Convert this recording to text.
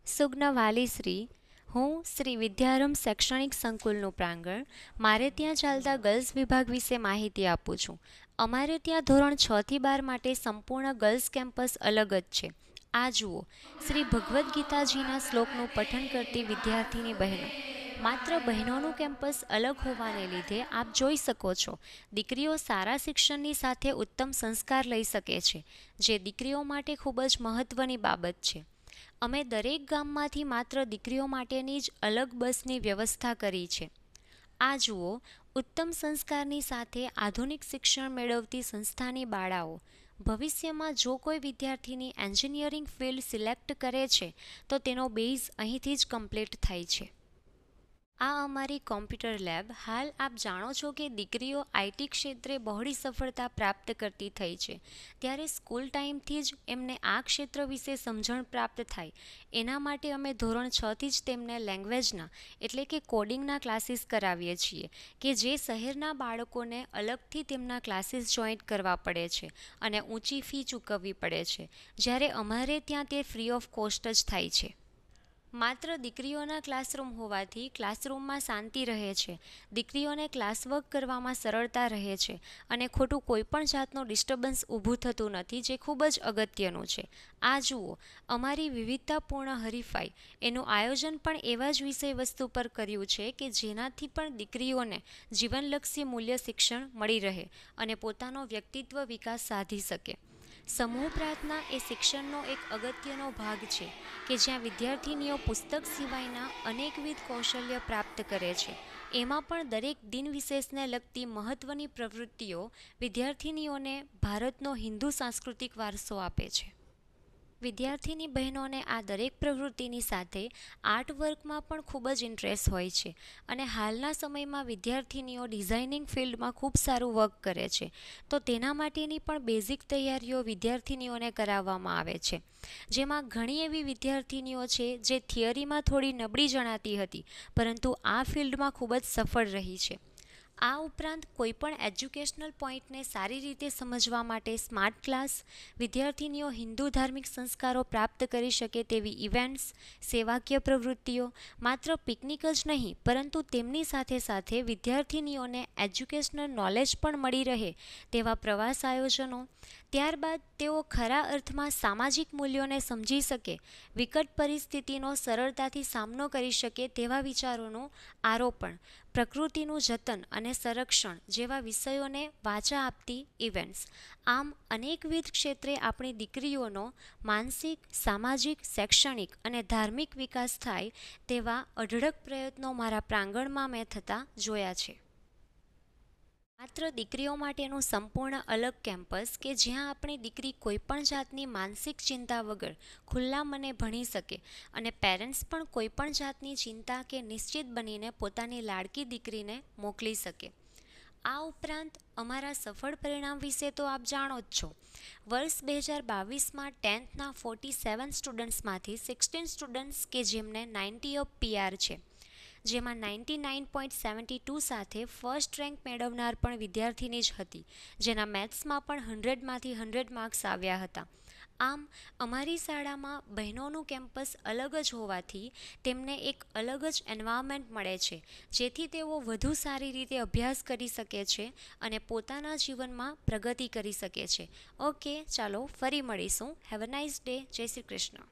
સુગ્ન વાલીશ્રી, હું શ્રી વિદ્યારંભ શૈક્ષણિક સંકુલનું પ્રાંગણ, મારે ત્યાં ચાલતા ગર્લ્સ વિભાગ વિશે માહિતી આપું છું. અમારે ત્યાં ધોરણ 6 થી 12 માટે સંપૂર્ણ ગર્લ્સ કેમ્પસ અલગ જ છે. આ જુઓ, શ્રી ભગવદ્ ગીતાજીના શ્લોકનું પઠન કરતી વિદ્યાર્થીની બહેનો. માત્ર બહેનોનું કેમ્પસ અલગ હોવાને લીધે આપ જોઈ શકો છો, દીકરીઓ સારા શિક્ષણની સાથે ઉત્તમ સંસ્કાર લઈ શકે છે, જે દીકરીઓ માટે ખૂબ જ મહત્ત્વની બાબત છે. અમે દરેક ગામમાંથી માત્ર દીકરીઓ માટેની જ અલગ બસની વ્યવસ્થા કરી છે. આ જુઓ, ઉત્તમ સંસ્કારની સાથે આધુનિક શિક્ષણ મેળવતી સંસ્થાની બાળાઓ. ભવિષ્યમાં જો કોઈ વિદ્યાર્થીની એન્જિનિયરિંગ ફિલ્ડ સિલેક્ટ કરે છે તો તેનો બેઝ અહીંથી જ કમ્પ્લીટ થાય છે. આ અમારી કોમ્પ્યુટર લેબ. હાલ આપ જાણો છો કે દીકરીઓ આઈટી ક્ષેત્રે બહોળી સફળતા પ્રાપ્ત કરતી થઈ છે, ત્યારે સ્કૂલ ટાઈમથી જ એમને આ ક્ષેત્ર વિશે સમજણ પ્રાપ્ત થાય એના માટે અમે ધોરણ 6થી જ તેમને લેંગ્વેજના એટલે કે કોડિંગના ક્લાસીસ કરાવીએ છીએ, કે જે શહેરના બાળકોને અલગથી તેમના ક્લાસીસ જોઈન્ટ કરવા પડે છે અને ઊંચી ફી ચૂકવવી પડે છે, જ્યારે અમારે ત્યાં તે ફ્રી ઓફ કોસ્ટ જ થાય છે. માત્ર દીકરીઓના ક્લાસરૂમ હોવાથી ક્લાસરૂમમાં શાંતિ રહે છે, દીકરીઓને ક્લાસવર્ક કરવામાં સરળતા રહે છે અને ખોટું કોઈપણ જાતનું ડિસ્ટર્બન્સ ઊભું થતું નથી, જે ખૂબ જ અગત્યનું છે. આ જુઓ, અમારી વિવિધતાપૂર્ણ હરીફાઈ એનું આયોજન પણ એવા જ વિષય વસ્તુ પર કર્યું છે કે જેનાથી પણ દીકરીઓને જીવનલક્ષી મૂલ્ય શિક્ષણ મળી રહે અને પોતાનો વ્યક્તિત્વ વિકાસ સાધી શકે. સમૂહ પ્રાર્થના એ શિક્ષણનો એક અગત્યનો ભાગ છે કે જ્યાં વિદ્યાર્થીનીઓ પુસ્તક સિવાયના અનેકવિધ કૌશલ્ય પ્રાપ્ત કરે છે. એમાં પણ દરેક દિન વિશેષને લગતી મહત્ત્વની પ્રવૃત્તિઓ વિદ્યાર્થીનીઓને ભારતનો હિન્દુ સાંસ્કૃતિક વારસો આપે છે. વિદ્યાર્થીની બહેનોને આ દરેક પ્રવૃત્તિની સાથે આર્ટ વર્કમાં પણ ખૂબ જ ઇન્ટરેસ્ટ હોય છે અને હાલના સમયમાં વિદ્યાર્થીનીઓ ડિઝાઇનિંગ ફિલ્ડમાં ખૂબ સારું વર્ક કરે છે, તો તેના માટેની પણ બેઝિક તૈયારીઓ વિદ્યાર્થીનીઓને કરાવવામાં આવે છે. જેમાં ઘણી એવી વિદ્યાર્થીનીઓ છે જે થિયરીમાં થોડી નબળી જણાતી હતી, પરંતુ આ ફિલ્ડમાં ખૂબ જ સફળ રહી છે. આ ઉપરાંત કોઈપણ એજ્યુકેશનલ પોઈન્ટને સારી રીતે સમજવા માટે સ્માર્ટ ક્લાસ, વિદ્યાર્થીનીઓ હિન્દુ ધાર્મિક સંસ્કારો પ્રાપ્ત કરી શકે તેવી ઇવેન્ટ્સ, સેવાકીય પ્રવૃત્તિઓ, માત્ર પિકનિક જ નહીં પરંતુ તેમની સાથે સાથે વિદ્યાર્થીનીઓને એજ્યુકેશનલ નોલેજ પણ મળી રહે તેવા પ્રવાસ આયોજનો. ત્યારબાદ તેઓ ખરા અર્થમાં સામાજિક મૂલ્યોને સમજી શકે, વિકટ પરિસ્થિતિનો સરળતાથી સામનો કરી શકે તેવા વિચારોનું આરોપણ, પ્રકૃતિનું જતન અને સંરક્ષણ જેવા વિષયોને વાચા આપતી ઇવેન્ટ્સ. આમ અનેકવિધ ક્ષેત્રે આપણી દીકરીઓનો માનસિક, સામાજિક, શૈક્ષણિક અને ધાર્મિક વિકાસ થાય તેવા અઢળક પ્રયત્નો મારા પ્રાંગણમાં મેં થતા જોયા છે. માત્ર દીકરીઓ માટેનું સંપૂર્ણ અલગ કેમ્પસ કે જ્યાં આપણી દીકરી કોઈપણ જાતની માનસિક ચિંતા વગર ખુલ્લા મને ભણી શકે અને પેરેન્ટ્સ પણ કોઈપણ જાતની ચિંતા કે નિશ્ચિત બનીને પોતાની લાડકી દીકરીને મોકલી શકે. આ ઉપરાંત અમારા સફળ પરિણામ વિશે તો આપ જાણો જ છો. વર્ષ 2022માં 10thના 47 સ્ટુડન્ટ્સમાંથી 16 સ્ટુડન્ટ્સ કે જેમને 90 ઓફ PR છે, જેમાં 99.72 સાથે ફર્સ્ટ રેન્ક મેળવનાર પણ વિદ્યાર્થીની જ હતી, જેના મેથ્સમાં પણ 100માંથી 100 માર્ક્સ આવ્યા હતા. આમ અમારી શાળામાં બહેનોનું કેમ્પસ અલગ જ હોવાથી તેમને એક અલગ જ એન્વાયરમેન્ટ મળે છે, જેથી તેઓ વધુ સારી રીતે અભ્યાસ કરી શકે છે અને પોતાના જીવનમાં પ્રગતિ કરી શકે છે. ઓકે, ચાલો ફરી મળીશું. Have a nice day. જય શ્રી કૃષ્ણ.